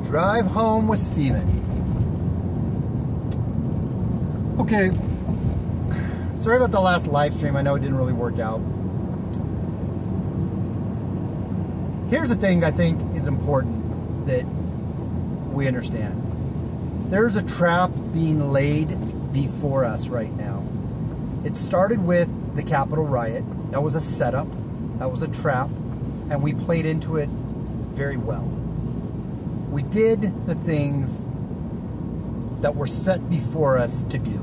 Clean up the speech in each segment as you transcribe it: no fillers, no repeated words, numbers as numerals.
Drive home with Steven. Okay, sorry about the last live stream. I know it didn't really work out. Here's the thing I think is important that we understand. There's a trap being laid before us right now. It started with the Capitol riot. That was a setup. That was a trap. And we played into it very well. We did the things that were set before us to do.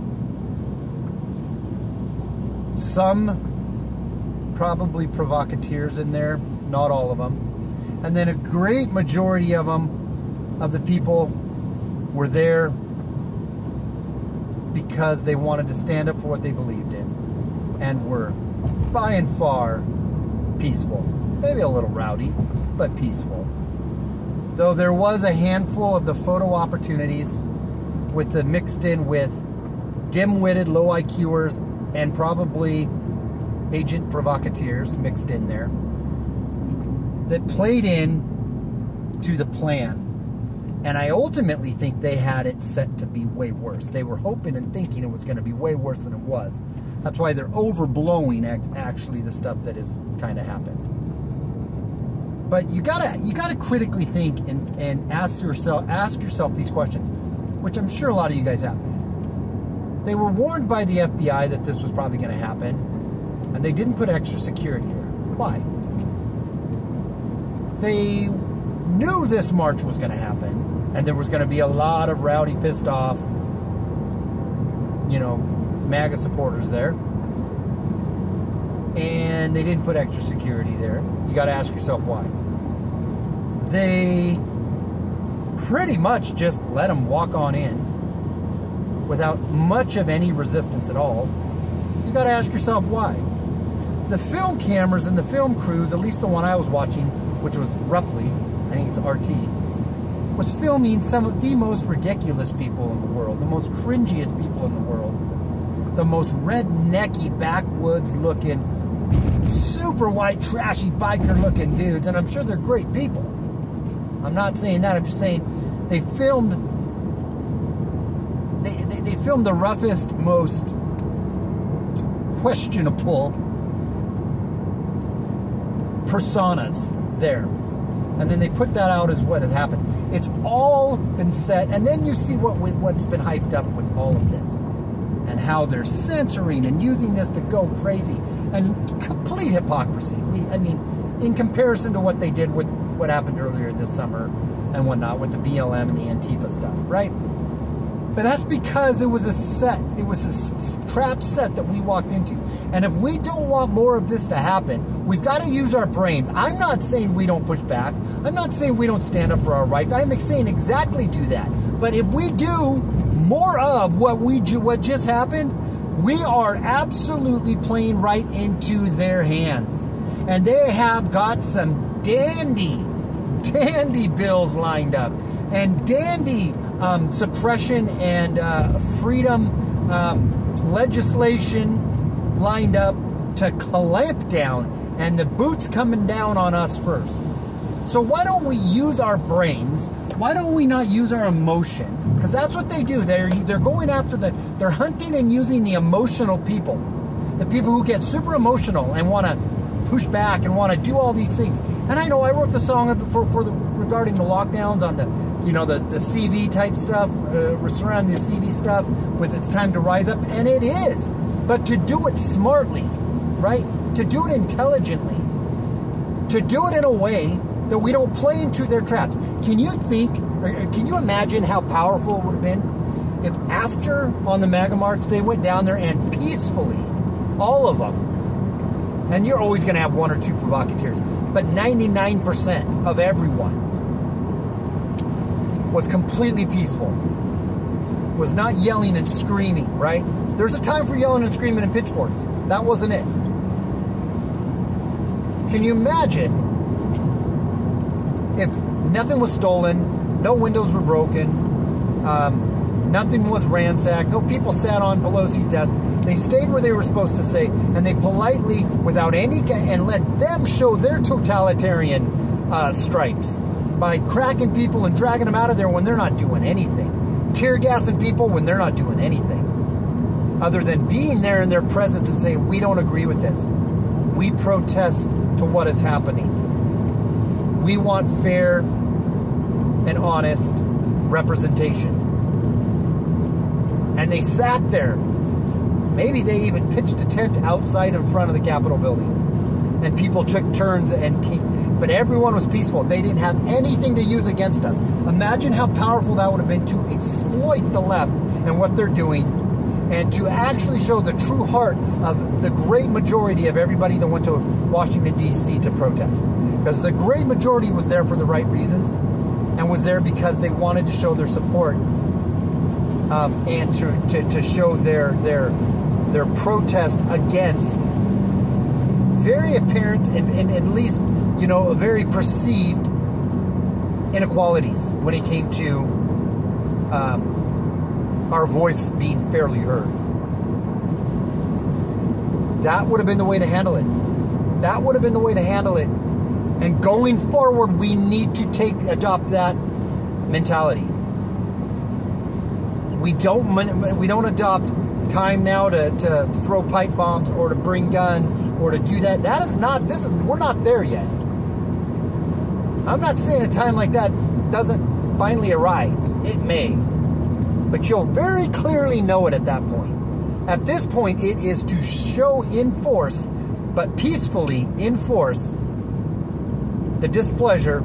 Some probably provocateurs in there, not all of them. And then a great majority of them, of the people, were there because they wanted to stand up for what they believed in and were by and far peaceful. Maybe a little rowdy, but peaceful. Though there was a handful of the photo opportunities with the mixed in with dim-witted low IQers and probably agent provocateurs mixed in there that played in to the plan. And I ultimately think they had it set to be way worse. They were hoping and thinking it was going to be way worse than it was. That's why they're overblowing actually the stuff that has kind of happened. But you gotta critically think and ask yourself these questions, which I'm sure a lot of you guys have. They were warned by the FBI that this was probably going to happen, and they didn't put extra security there. Why? They knew this march was going to happen, and there was going to be a lot of rowdy, pissed off, you know, MAGA supporters there. And they didn't put extra security there. You got to ask yourself why. They pretty much just let them walk on in without much of any resistance at all. You got to ask yourself why. The film cameras and the film crews, at least the one I was watching, which was Rupley, I think it's RT, was filming some of the most ridiculous people in the world, the most cringiest people in the world, the most rednecky, backwoods looking, super white, trashy, biker looking dudes, and I'm sure they're great people. I'm not saying that, I'm just saying they filmed the roughest, most questionable personas there. And then they put that out as what has happened. It's all been set, and then you see what's been hyped up with all of this. And how they're censoring and using this to go crazy. And complete hypocrisy. I mean, in comparison to what they did with what happened earlier this summer and whatnot with the BLM and the Antifa stuff, right? But that's because it was a set. It was a trap set that we walked into. And if we don't want more of this to happen, we've got to use our brains. I'm not saying we don't push back. I'm not saying we don't stand up for our rights. I'm saying exactly do that. But if we do more of what just happened, we are absolutely playing right into their hands. And they have got some dandy bills lined up. And dandy suppression and freedom legislation lined up to clamp down, and the boot's coming down on us first. So why don't we use our brains? Why don't we not use our emotion? Because that's what they do. They're going after they're hunting and using the emotional people. The people who get super emotional and want to push back and want to do all these things. And I know I wrote the song regarding the lockdowns on the, you know, the CV type stuff, surrounding the CV stuff with it's time to rise up, and it is. But to do it smartly, right? To do it intelligently, to do it in a way that we don't play into their traps. Can you think, or can you imagine how powerful it would have been if after on the MAGA March they went down there and peacefully, all of them, and you're always going to have one or two provocateurs, but 99% of everyone was completely peaceful, was not yelling and screaming, right? There's a time for yelling and screaming and pitchforks. That wasn't it. Can you imagine if nothing was stolen, no windows were broken, nothing was ransacked, no people sat on Pelosi's desk, they stayed where they were supposed to stay, and they politely, without any, and let them show their totalitarian stripes. by cracking people and dragging them out of there when they're not doing anything. Tear gassing people when they're not doing anything. Other than being there in their presence and saying, we don't agree with this. We protest to what is happening. We want fair and honest representation. And they sat there. Maybe they even pitched a tent outside in front of the Capitol building. And people took turns but everyone was peaceful. They didn't have anything to use against us. Imagine how powerful that would have been to exploit the left and what they're doing, and to actually show the true heart of the great majority of everybody that went to Washington, D.C. to protest. Because the great majority was there for the right reasons, and was there because they wanted to show their support, and to show their protest against very apparent and at least, you know, very perceived inequalities when it came to our voice being fairly heard. That would have been the way to handle it. That would have been the way to handle it. And going forward, we need to adopt that mentality. We don't adopt time now to throw pipe bombs or to bring guns or to do that. We're not there yet. I'm not saying a time like that doesn't finally arise. It may. But you'll very clearly know it at that point. At this point, it is to show in force, but peacefully enforce the displeasure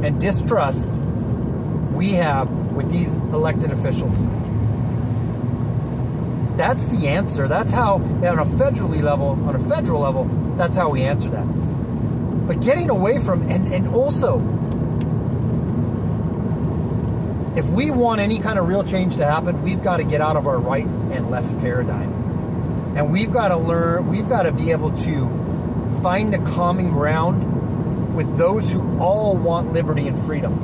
and distrust we have with these elected officials. That's the answer. That's how, on a federal level, that's how we answer that. But getting away from, and also, if we want any kind of real change to happen, we've got to get out of our right and left paradigm. And we've got to learn, we've got to be able to find a common ground with those who all want liberty and freedom.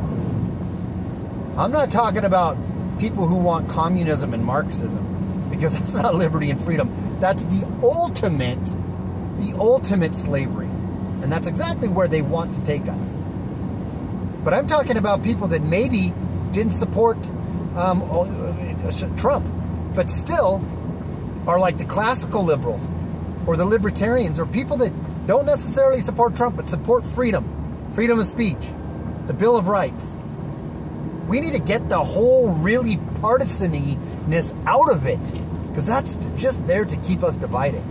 I'm not talking about people who want communism and Marxism, because that's not liberty and freedom. That's the ultimate slavery. And that's exactly where they want to take us. But I'm talking about people that maybe didn't support Trump, but still are like the classical liberals or the libertarians, or people that don't necessarily support Trump but support freedom, freedom of speech, the Bill of Rights. We need to get the whole really partisan-ness out of it, because that's just there to keep us divided.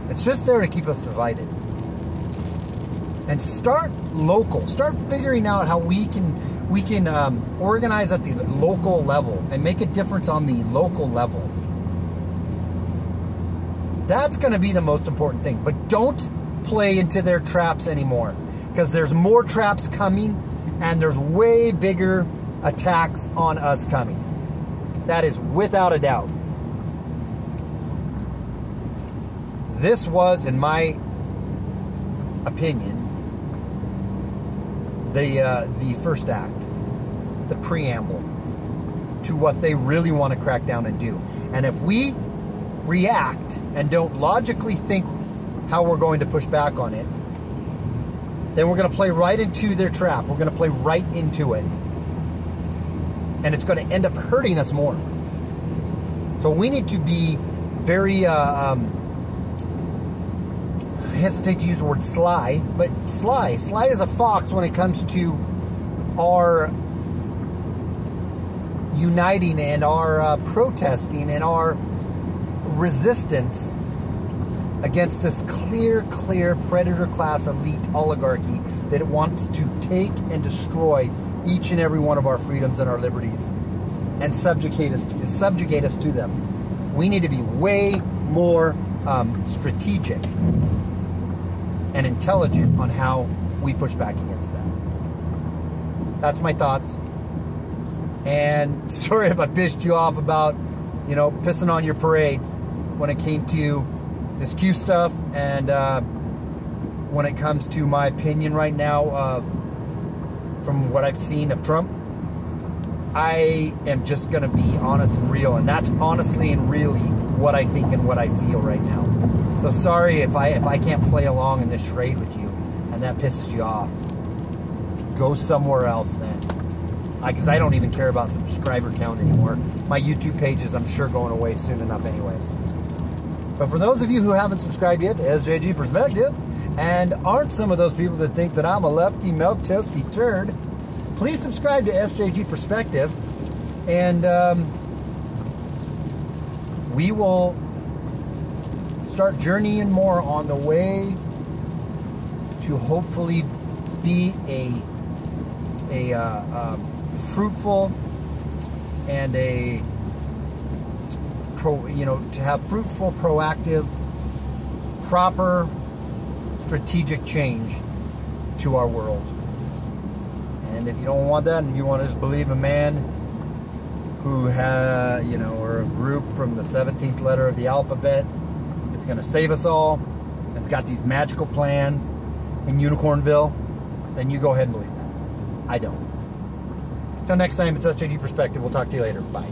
It's just there to keep us divided. And start local. Start figuring out how we can organize at the local level and make a difference on the local level. That's going to be the most important thing. But don't play into their traps anymore, because there's more traps coming, and there's way bigger attacks on us coming. That is without a doubt. This was, in my opinion, the first act, the preamble to what they really want to crack down and do. And if we react and don't logically think how we're going to push back on it, then we're going to play right into their trap. We're going to play right into it. And it's going to end up hurting us more. So we need to be very, I hesitate to use the word sly, but sly. Sly as a fox when it comes to our uniting and our protesting and our resistance against this clear predator class elite oligarchy that wants to take and destroy each and every one of our freedoms and our liberties and subjugate us to them. We need to be way more strategic and intelligent on how we push back against that. That's my thoughts. And sorry if I pissed you off about, you know, pissing on your parade when it came to this Q stuff, and when it comes to my opinion right now from what I've seen of Trump. I am just going to be honest and real, and that's honestly and really what I think and what I feel right now. So sorry if I can't play along in this charade with you, and that pisses you off, go somewhere else then. Because I don't even care about subscriber count anymore. My YouTube page is, I'm sure, going away soon enough anyways. But for those of you who haven't subscribed yet to SJG Perspective, and aren't some of those people that think that I'm a lefty milk toasty turd, please subscribe to SJG Perspective, and we will start journeying more on the way to hopefully be a fruitful and to have fruitful, proactive, proper, strategic change to our world. And if you don't want that, and you want to just believe a man who has, or a group from the 17th letter of the alphabet is going to save us all, and it's got these magical plans in Unicornville, then you go ahead and believe that. I don't. Till next time, it's SJG Perspective. We'll talk to you later. Bye.